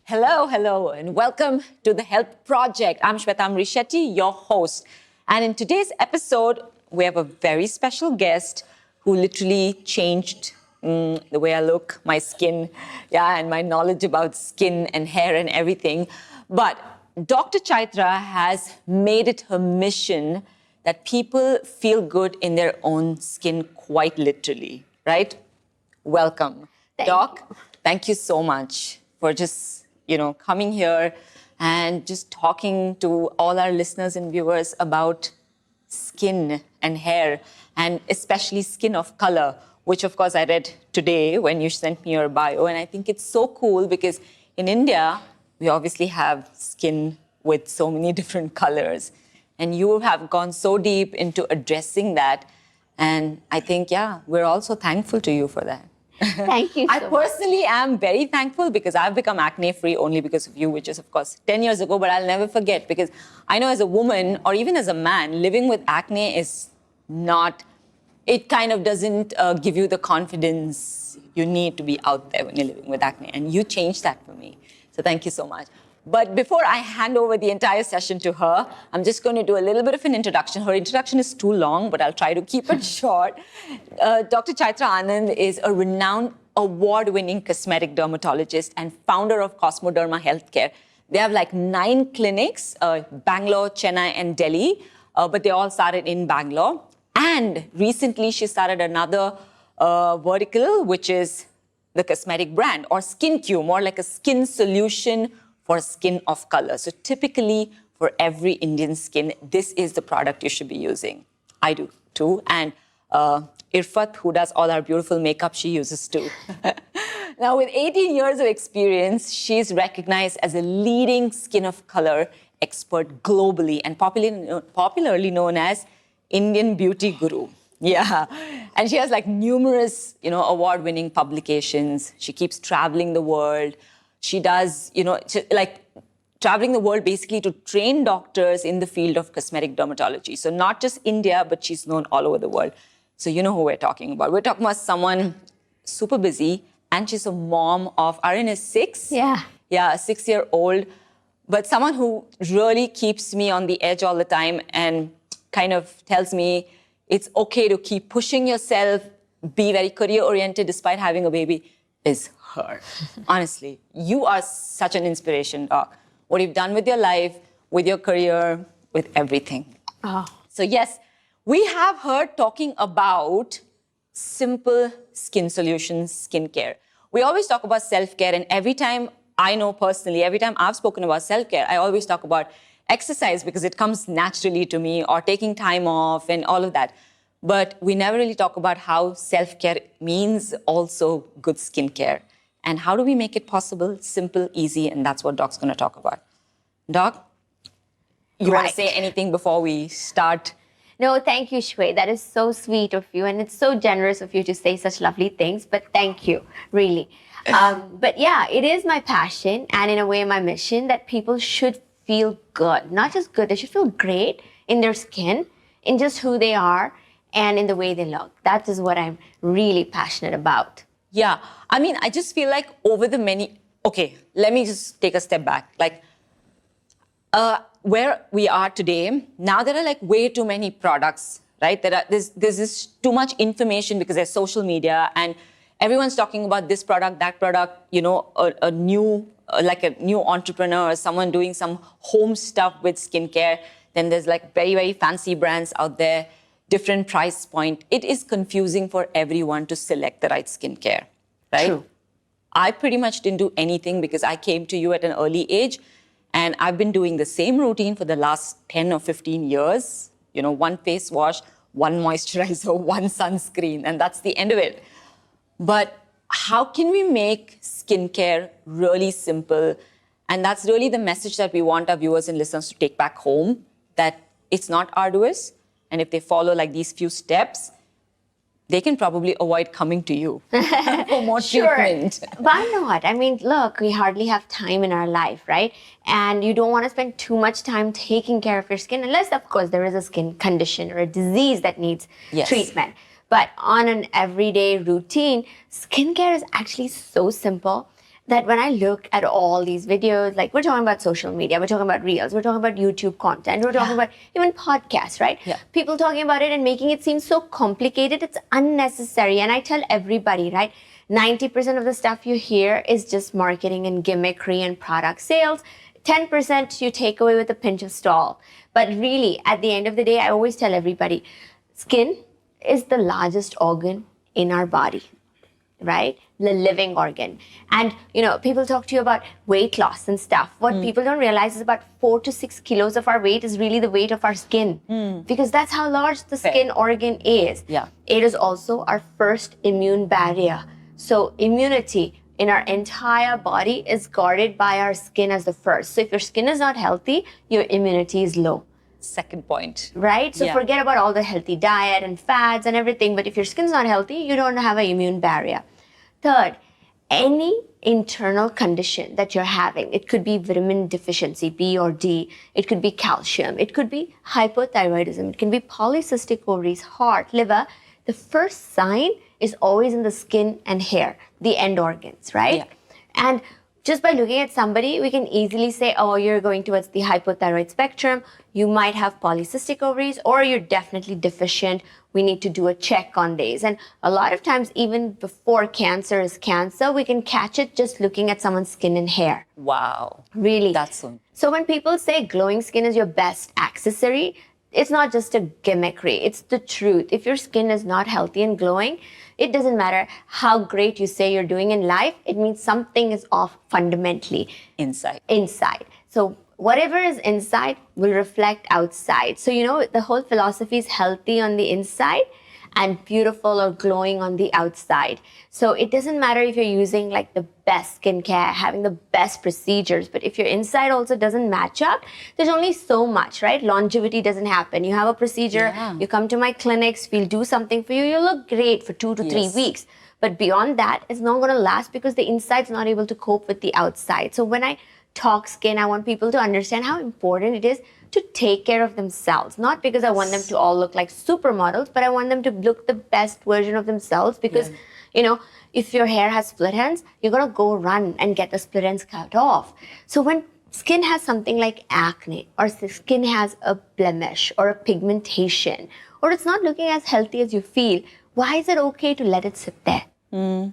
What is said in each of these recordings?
Hello, and welcome to the Health Project. I'm Shwetamri Shetty, your host. And in today's episode, we have a very special guest who literally changed the way I look, my skin, and my knowledge about skin and hair and everything. But Dr. Chytra has made it her mission that people feel good in their own skin quite literally, right? Welcome. Doc, thank you so much for just coming here and just talking to all our listeners and viewers about skin and hair, and especially skin of color, which of course I read today when you sent me your bio. And I think it's so cool because in India, we obviously have skin with so many different colors. And you have gone so deep into addressing that. And I think, we're also thankful to you for that. Thank you so I personally am very thankful because I've become acne-free only because of you, which is, of course, 10 years ago, but I'll never forget because I know as a woman or even as a man, living with acne is not, it kind of doesn't give you the confidence you need to be out there when you're living with acne. And you changed that for me. So thank you so much. But before I hand over the entire session to her, I'm just going to do a little bit of an introduction. Her introduction is too long, but I'll try to keep it short. Dr. Chytra Anand is a renowned award-winning cosmetic dermatologist and founder of Cosmoderma Healthcare. They have like 9 clinics, Bangalore, Chennai, and Delhi, but they all started in Bangalore. And recently, she started another vertical, which is the cosmetic brand, or SkinQ, more like a skin solution for skin of color. So typically, for every Indian skin, this is the product you should be using. I do too. And Irfat, who does all our beautiful makeup, she uses too. Now, with 18 years of experience, she's recognized as a leading skin of color expert globally and popularly known as Indian beauty guru. Yeah. And she has like numerous, award-winning publications. She keeps traveling the world. She does, traveling the world basically to train doctors in the field of cosmetic dermatology. So not just India, but she's known all over the world. So you know who we're talking about. We're talking about someone super busy, and she's a mom of, Arin is 6? Yeah. Yeah, a 6-year-old. But someone who really keeps me on the edge all the time and kind of tells me it's okay to keep pushing yourself, be very career-oriented despite having a baby, is her. Honestly, you are such an inspiration, Doc. What you've done with your life, with your career, with everything. Oh. So yes, we have her talking about simple skin solutions, skincare. We always talk about self-care, and every time I know personally, every time I've spoken about self-care, I always talk about exercise because it comes naturally to me, or taking time off and all of that. But we never really talk about how self-care means also good skincare. And how do we make it possible, simple, easy? And that's what Doc's going to talk about. Doc, you want to say anything before we start? No, thank you, Shwe. That is so sweet of you. And it's so generous of you to say such lovely things. But thank you, really. But yeah, it is my passion and in a way my mission that people should feel good. Not just good, they should feel great in their skin, in just who they are, and in the way they look. That is what I'm really passionate about. Yeah, I mean, I just feel like over the many... Okay, let me just take a step back. Like, where we are today, now there are like way too many products, right? There's this too much information because there's social media and everyone's talking about this product, that product, a new entrepreneur or someone doing some home stuff with skincare. Then there's like very, very fancy brands out there, different price point. It is confusing for everyone to select the right skincare, right? True. I pretty much didn't do anything because I came to you at an early age, and I've been doing the same routine for the last 10 or 15 years. One face wash, one moisturizer, one sunscreen, and that's the end of it. But how can we make skincare really simple? And that's really the message that we want our viewers and listeners to take back home, that it's not arduous. And if they follow like these few steps, they can probably avoid coming to you for more treatment. Why not? I mean, look, we hardly have time in our life, right? And you don't want to spend too much time taking care of your skin, unless, of course, there is a skin condition or a disease that needs treatment. But on an everyday routine, skincare is actually so simple. that when I look at all these videos, like we're talking about social media, we're talking about reels, we're talking about YouTube content, we're talking about even podcasts, right? Yeah. People talking about it and making it seem so complicated, it's unnecessary. And I tell everybody, right? 90% of the stuff you hear is just marketing and gimmickry and product sales. 10% you take away with a pinch of salt. But really, at the end of the day, I always tell everybody, skin is the largest organ in our body, right? The living organ. And, people talk to you about weight loss and stuff. What people don't realize is about 4 to 6 kilos of our weight is really the weight of our skin. Because that's how large the skin organ is. Yeah. It is also our first immune barrier. So immunity in our entire body is guarded by our skin as the first. So if your skin is not healthy, your immunity is low. Second point. Right? So Yeah. forget about all the healthy diet and fads and everything. But if your skin's not healthy, you don't have an immune barrier. Third, any internal condition that you're having, it could be vitamin deficiency, B or D, it could be calcium, it could be hypothyroidism, it can be polycystic ovaries, heart, liver. The first sign is always in the skin and hair, the end organs, right? Yeah. And just by looking at somebody, we can easily say, oh, you're going towards the hypothyroid spectrum. You might have polycystic ovaries, or you're definitely deficient. We need to do a check on these. And a lot of times, even before cancer is cancer, we can catch it just looking at someone's skin and hair. Wow. Really. That's so. So when people say glowing skin is your best accessory, it's not just a gimmickry. It's the truth. If your skin is not healthy and glowing, it doesn't matter how great you say you're doing in life. It means something is off fundamentally. Inside. So whatever is inside will reflect outside. So, the whole philosophy is healthy on the inside and beautiful or glowing on the outside. So it doesn't matter if you're using like the best skincare, having the best procedures, but if your inside also doesn't match up, there's only so much, right? Longevity doesn't happen. You have a procedure, you come to my clinics, we'll do something for you, you look great for 2 to 3 weeks. But beyond that, it's not going to last because the inside's not able to cope with the outside. So when I talk skin, I want people to understand how important it is to take care of themselves. Not because I want them to all look like supermodels, but I want them to look the best version of themselves because, if your hair has split ends, you're going to go run and get the split ends cut off. So when skin has something like acne, or skin has a blemish or a pigmentation, or it's not looking as healthy as you feel, why is it okay to let it sit there?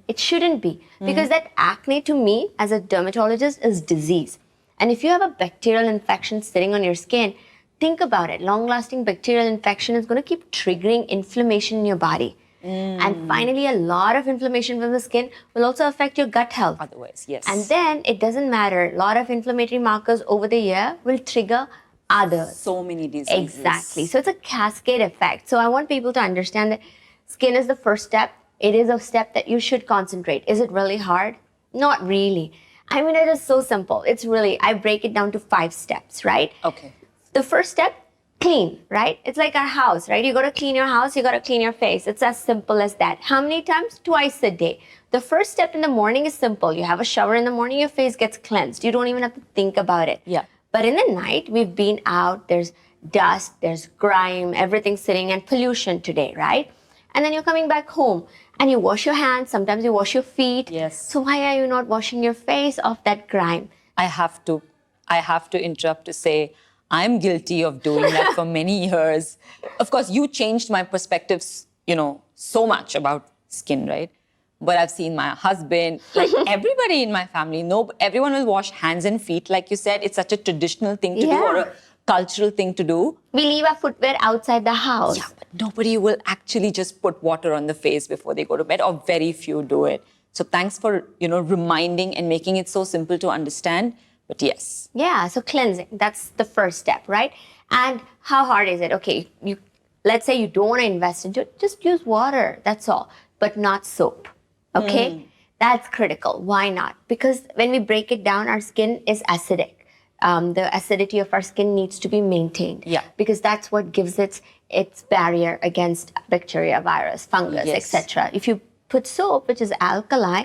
It shouldn't be. Because that acne to me, as a dermatologist, is disease. And if you have a bacterial infection sitting on your skin, think about it. Long-lasting bacterial infection is going to keep triggering inflammation in your body. And finally, a lot of inflammation from the skin will also affect your gut health. Otherwise, yes. And then it doesn't matter. A lot of inflammatory markers over the year will trigger others. So many diseases. Exactly. So it's a cascade effect. So I want people to understand that skin is the first step. It is a step that you should concentrate. Is it really hard? Not really. I mean, it is so simple. I break it down to 5 steps, right? Okay. The first step, clean, right? It's like our house, right? You got to clean your house, you got to clean your face. It's as simple as that. How many times? Twice a day. The first step in the morning is simple. You have a shower in the morning, your face gets cleansed. You don't even have to think about it. Yeah. But in the night, we've been out, there's dust, there's grime, everything's sitting, and pollution today, right? And then you're coming back home and you wash your hands, sometimes you wash your feet. Yes. So why are you not washing your face off that grime? I have to interrupt to say, I'm guilty of doing that for many years. Of course, you changed my perspectives, so much about skin, right? But I've seen my husband, like everybody in my family, everyone will wash hands and feet, like you said. It's such a traditional thing to do or a cultural thing to do. We leave our footwear outside the house. Yeah, but nobody will actually just put water on the face before they go to bed, or very few do it. So thanks for, reminding and making it so simple to understand. But yes. Yeah, so cleansing, that's the first step, right? And how hard is it? Okay, let's say you don't want to invest into it, just use water, that's all, but not soap, okay? That's critical. Why not? Because when we break it down, our skin is acidic. The acidity of our skin needs to be maintained. Yeah. Because that's what gives its barrier against bacteria, virus, fungus, etc. If you put soap, which is alkali,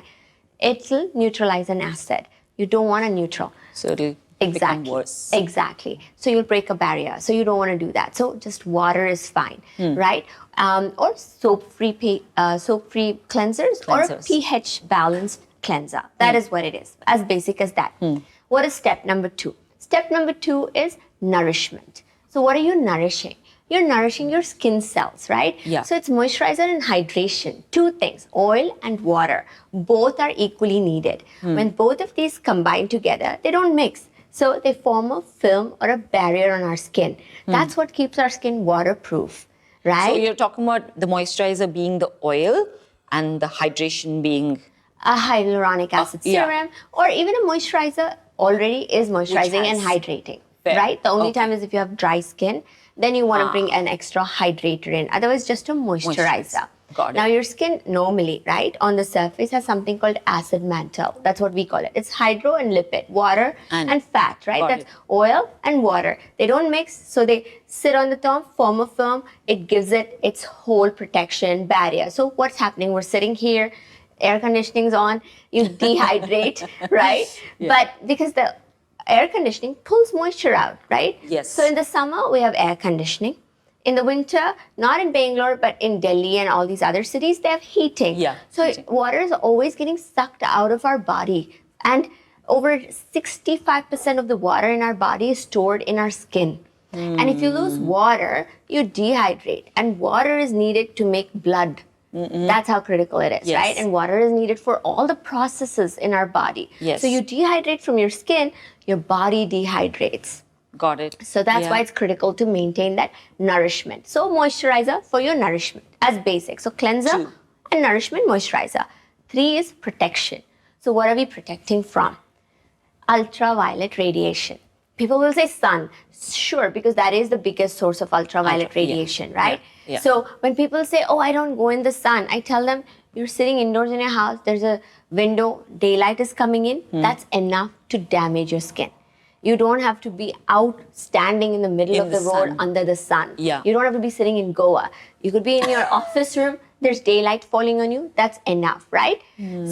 it will neutralize an acid. You don't want a neutral. So it'll become worse. Exactly. So you'll break a barrier. So you don't want to do that. So just water is fine, right? Or soap-free cleansers, or pH balanced cleanser. That is what it is, as basic as that. What is step number 2? Step number 2 is nourishment. So what are you nourishing? You're nourishing your skin cells, right? Yeah. So it's moisturizer and hydration. 2 things, oil and water. Both are equally needed. When both of these combine together, they don't mix. So they form a film or a barrier on our skin. That's what keeps our skin waterproof, right? So you're talking about the moisturizer being the oil and the hydration being... A hyaluronic acid serum or even a moisturizer already is moisturizing and hydrating, right? The only time is if you have dry skin, then you want to bring an extra hydrator in. Otherwise, just a moisturizer. Got it. Now, your skin normally, right, on the surface has something called acid mantle. That's what we call it. It's hydro and lipid, water and fat, right? That's oil and water. They don't mix, so they sit on the top, form a film. It gives it its whole protection barrier. So what's happening? We're sitting here, air conditioning's on, you dehydrate, right? But because the air conditioning pulls moisture out, right? Yes. So in the summer, we have air conditioning. In the winter, not in Bangalore, but in Delhi and all these other cities, they have heating. Yeah. So water is always getting sucked out of our body. And over 65% of the water in our body is stored in our skin. And if you lose water, you dehydrate. And water is needed to make blood. That's how critical it is, right? And water is needed for all the processes in our body. So you dehydrate from your skin, your body dehydrates. Got it. So that's why it's critical to maintain that nourishment. So moisturizer for your nourishment as basic. So cleanser and nourishment, moisturizer. 3 is protection. So what are we protecting from? Ultraviolet radiation. People will say sun. Sure, because that is the biggest source of ultraviolet radiation, right? So when people say, oh, I don't go in the sun, I tell them, you're sitting indoors in your house, there's a window, daylight is coming in, that's enough to damage your skin. You don't have to be out standing in the middle of the road under the sun. You don't have to be sitting in Goa. You could be in your office room, there's daylight falling on you, that's enough, right?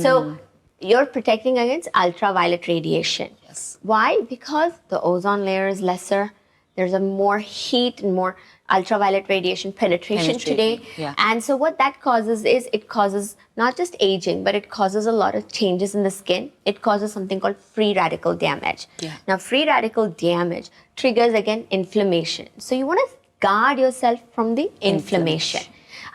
So you're protecting against ultraviolet radiation. Why? Because the ozone layer is lesser. There's a more heat and more ultraviolet radiation penetration today. And so what that causes is it causes not just aging, but it causes a lot of changes in the skin. It causes something called free radical damage. Now, free radical damage triggers, again, inflammation. So you want to guard yourself from the inflammation.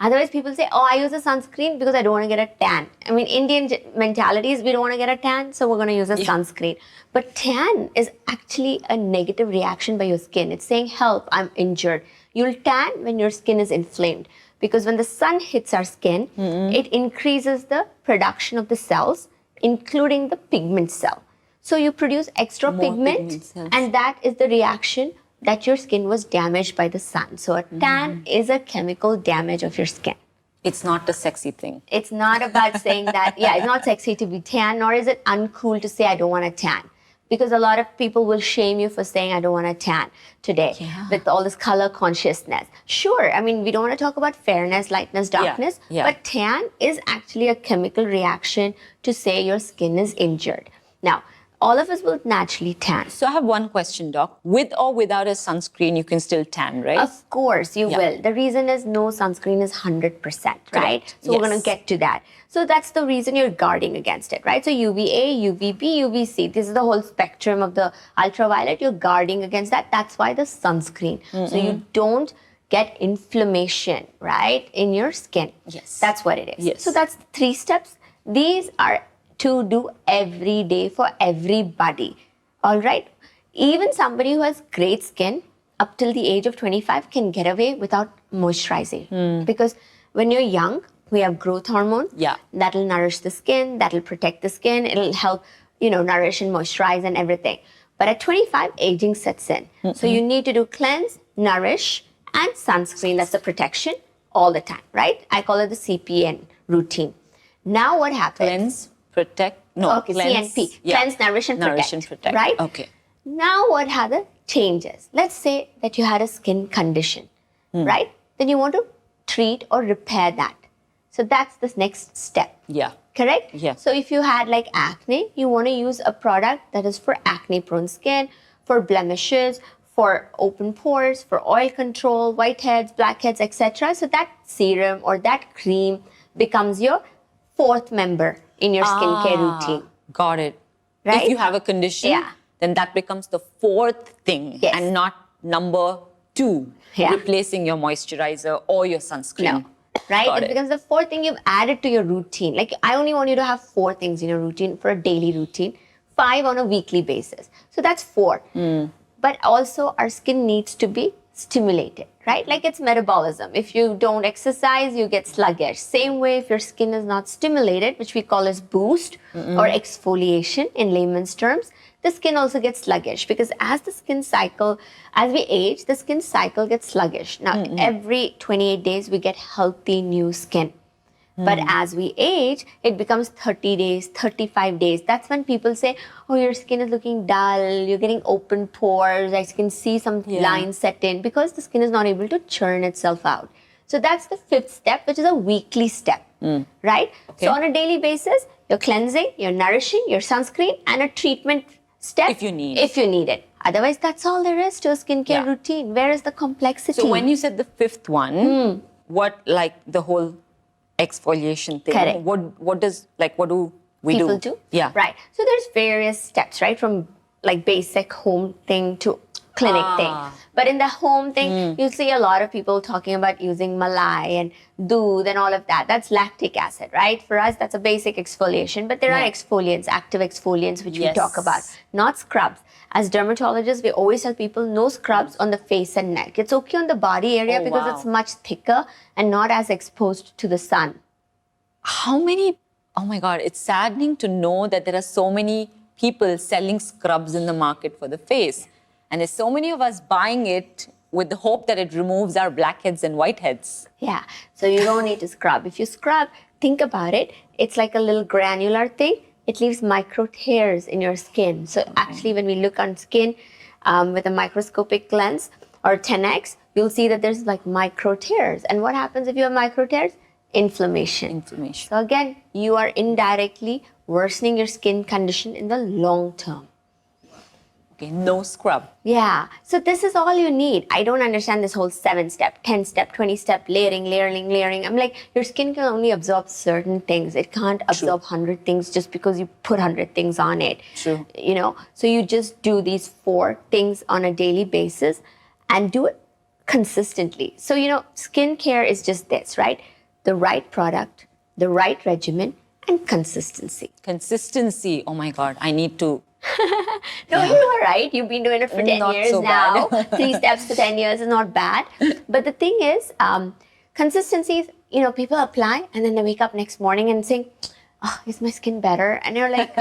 Otherwise, people say, oh, I use a sunscreen because I don't want to get a tan. I mean, Indian mentality is we don't want to get a tan, so we're going to use a sunscreen. But tan is actually a negative reaction by your skin. It's saying, help, I'm injured. You'll tan when your skin is inflamed. Because when the sun hits our skin, it increases the production of the cells, including the pigment cell. So you produce extra pigment, and that is the reaction that your skin was damaged by the sun. So a tan is a chemical damage of your skin. It's not a sexy thing. It's not about saying that, it's not sexy to be tan, nor is it uncool to say, I don't want to tan. Because a lot of people will shame you for saying, I don't want to tan today with all this color consciousness. Sure, I mean, we don't want to talk about fairness, lightness, darkness, but tan is actually a chemical reaction to say your skin is injured. Now, all of us will naturally tan. So I have one question, Doc. With or without a sunscreen, you can still tan, right? Of course, you will. The reason is no sunscreen is 100%, right? So we're going to get to that. So that's the reason you're guarding against it, right? So UVA, UVB, UVC, this is the whole spectrum of the ultraviolet. You're guarding against that. That's why the sunscreen. So you don't get inflammation, right, in your skin. That's what it is. So that's 3 steps. These are to do every day for everybody, all right? Even somebody who has great skin up till the age of 25 can get away without moisturizing. Because when you're young, we have growth hormone. That'll nourish the skin, that'll protect the skin, it'll help, nourish and moisturize and everything. But at 25, aging sets in. So you need to do cleanse, nourish, and sunscreen. That's the protection all the time, right? I call it the CPN routine. Now what happens? Cleanse, protect, cleanse. CNP. Cleanse, nourish, and protect. Right? Now what are the changes? Let's say that you had a skin condition, right? Then you want to treat or repair that. So that's the next step. Correct? So if you had like acne, you want to use a product that is for acne-prone skin, for blemishes, for open pores, for oil control, whiteheads, blackheads, etc. So that serum or that cream becomes your 4th member in your skincare routine. Got it. Right? If you have a condition, Yeah. then that becomes the fourth thing Yes. and not number 2, Yeah. replacing your moisturizer or your sunscreen. No. Right? Got It it. becomes the fourth thing you've added to your routine. Like, I only want you to have 4 things in your routine for a daily routine, 5 on a weekly basis. So that's 4. But also, our skin needs to be stimulated, right? Like, it's metabolism. If you don't exercise, you get sluggish. Same way, if your skin is not stimulated, which we call as boost or exfoliation in layman's terms, the skin also gets sluggish, because as the skin cycle, as we age, the skin cycle gets sluggish. Now, every 28 days, we get healthy new skin. But as we age, it becomes 30 days, 35 days. That's when people say, oh, your skin is looking dull, you're getting open pores, I can see some lines set in, because the skin is not able to churn itself out. So that's the 5th step, which is a weekly step, right? Okay. So on a daily basis, you're cleansing, you're nourishing, your sunscreen, and a treatment step If you need. If you need it. Otherwise, that's all there is to a skincare routine. Where is the complexity? So when you said the 5th one, what, like the whole exfoliation thing? Correct. What do we People do? do? Yeah. Right. So there's various steps, right? From like basic home thing to clinic thing. But in the home thing, you'll see a lot of people talking about using malai and doodh and all of that. That's lactic acid, right? For us, that's a basic exfoliation. But there are exfoliants, active exfoliants, which we talk about, not scrubs. As dermatologists, we always tell people no scrubs on the face and neck. It's okay on the body area because it's much thicker and not as exposed to the sun. How many? Oh my God, it's saddening to know that there are so many people selling scrubs in the market for the face. And there's so many of us buying it with the hope that it removes our blackheads and whiteheads. Yeah, so you don't need to scrub. If you scrub, think about it. It's like a little granular thing. It leaves micro tears in your skin. So actually, when we look on skin with a microscopic lens or 10x, you'll see that there's like micro tears. And what happens if you have micro tears? Inflammation. So again, you are indirectly worsening your skin condition in the long term. Okay, no scrub. Yeah. So this is all you need. I don't understand this whole 7-step, 10-step, 20-step layering. I'm like, your skin can only absorb certain things. It can't absorb 100 things just because you put 100 things on it. True. You know, so you just do these 4 things on a daily basis and do it consistently. So, you know, skincare is just this, right? The right product, the right regimen, and consistency. Consistency. Oh my God, I need to. No, you were right. You've been doing it for 10 Not years so now. bad. 3 steps to 10 years is not bad. But the thing is, consistency is, you know, people apply and then they wake up next morning and say, oh, is my skin better? And you're like,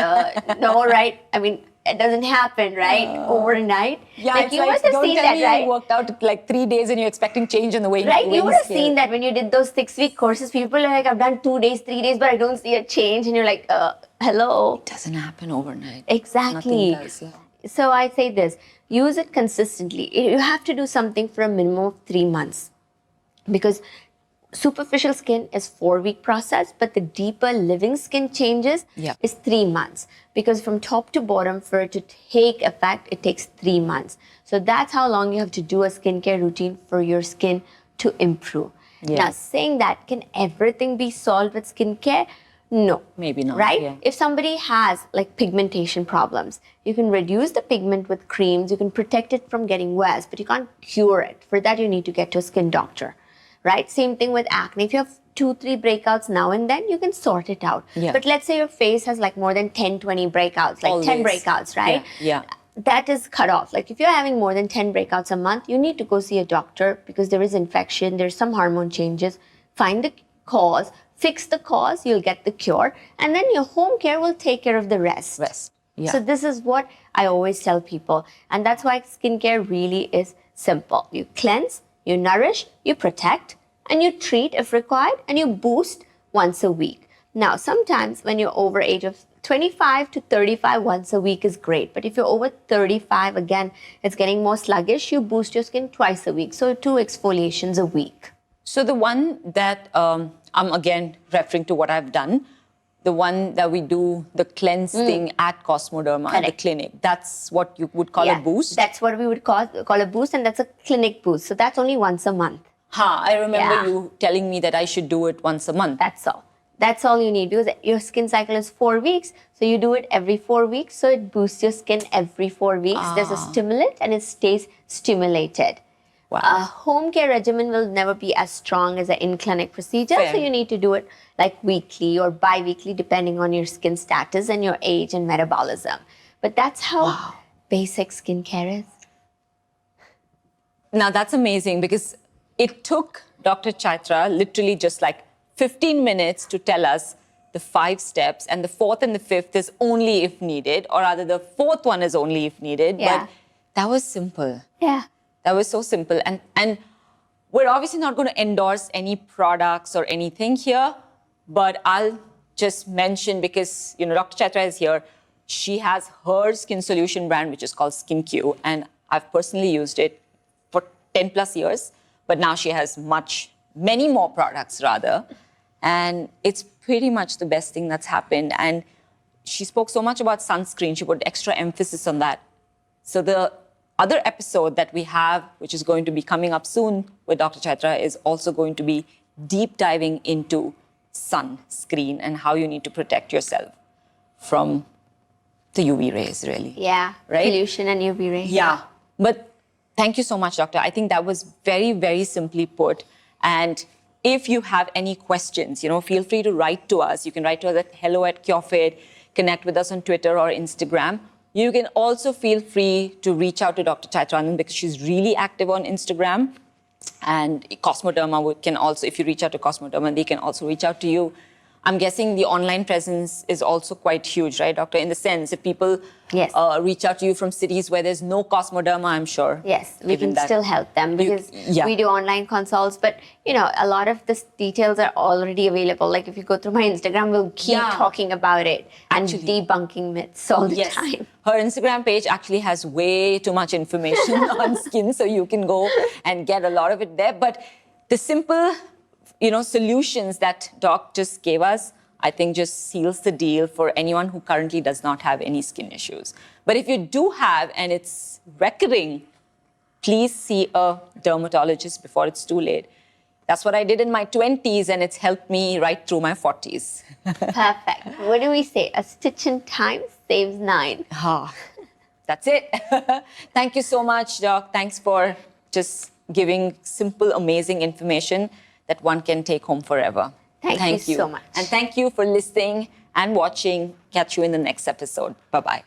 no, right? I mean, it doesn't happen, right? Overnight. Yeah, like, it's you like, must have don't seen tell that, me right? you worked out like 3 days and you're expecting change in the weight. Right, you would have scale. seen that when you did those 6-week courses. People are like, I've done 2 days, 3 days, but I don't see a change. And you're like, hello. It doesn't happen overnight. Exactly. Nothing does, yeah. So I say this, use it consistently. You have to do something for a minimum of 3 months, because superficial skin is 4-week process, but the deeper living skin changes is 3 months, because from top to bottom, for it to take effect, it takes 3 months. So that's how long you have to do a skincare routine for your skin to improve. Now, saying that, can everything be solved with skincare? No. Maybe not. Right? Yeah. If somebody has like pigmentation problems, you can reduce the pigment with creams, you can protect it from getting worse, but you can't cure it. For that, you need to get to a skin doctor. Right? Same thing with acne. If you have 2-3 breakouts now and then, you can sort it out. Yeah. But let's say your face has like more than 10-20 breakouts, like 10 breakouts, right? Yeah. That is cut off. Like, if you're having more than 10 breakouts a month, you need to go see a doctor, because there is infection, there's some hormone changes. Find the cause, fix the cause, you'll get the cure, and then your home care will take care of the rest. Yeah. So this is what I always tell people. And that's why skincare really is simple. You cleanse, you nourish, you protect, and you treat if required, and you boost once a week. Now, sometimes when you're over age of 25 to 35, once a week is great. But if you're over 35, again, it's getting more sluggish, you boost your skin twice a week. So 2 exfoliations a week. So the one that I'm again referring to what I've done, the one that we do the cleanse thing at Cosmoderma, at the clinic, that's what you would call a boost? That's what we would call a boost, and that's a clinic boost. So that's only once a month. I remember you telling me that I should do it once a month. That's all. That's all you need, because your skin cycle is 4 weeks. So you do it every 4 weeks. So it boosts your skin every 4 weeks. There's a stimulant and it stays stimulated. Wow. A home care regimen will never be as strong as an in-clinic procedure. Fair. So you need to do it like weekly or bi-weekly, depending on your skin status and your age and metabolism. But that's how basic skincare is. Now that's amazing, because it took Dr. Chytra literally just like 15 minutes to tell us the 5 steps, and the 4th and the 5th is only if needed, or rather the 4th one is only if needed. Yeah. But that was simple. Yeah. That was so simple. And we're obviously not going to endorse any products or anything here, but I'll just mention, because, you know, Dr. Chytra is here. She has her skin solution brand, which is called SkinQ, and I've personally used it for 10 plus years, but now she has many more products rather. And it's pretty much the best thing that's happened. And she spoke so much about sunscreen. She put extra emphasis on that. So the other episode that we have, which is going to be coming up soon with Dr. Chytra, is also going to be deep diving into sunscreen and how you need to protect yourself from the UV rays, really. Yeah. Right? Pollution and UV rays. Yeah. But thank you so much, doctor. I think that was very, very simply put. And if you have any questions, you know, feel free to write to us. You can write to us at hello@CureFit, connect with us on Twitter or Instagram. You can also feel free to reach out to Dr. Chytra Anand, because she's really active on Instagram. And Cosmoderma can also, if you reach out to Cosmoderma, they can also reach out to you. I'm guessing the online presence is also quite huge, right, doctor? In the sense, if people Yes. reach out to you from cities where there's no Cosmoderma, I'm sure. Yes, we given can that- still help them, because yeah. we do online consults. But, you know, a lot of the details are already available. Like if you go through my Instagram, we'll keep Yeah. talking about it and Actually. debunking myths all the Yes. time. Her Instagram page actually has way too much information on skin, so you can go and get a lot of it there. But the simple, you know, solutions that Doc just gave us, I think just seals the deal for anyone who currently does not have any skin issues. But if you do have, and it's recurring, please see a dermatologist before it's too late. That's what I did in my 20s, and it's helped me right through my 40s. Perfect. What do we say? A stitch in time saves 9. That's it. Thank you so much, Doc. Thanks for just giving simple, amazing information that one can take home forever. Thank you so much. And thank you for listening and watching. Catch you in the next episode. Bye-bye.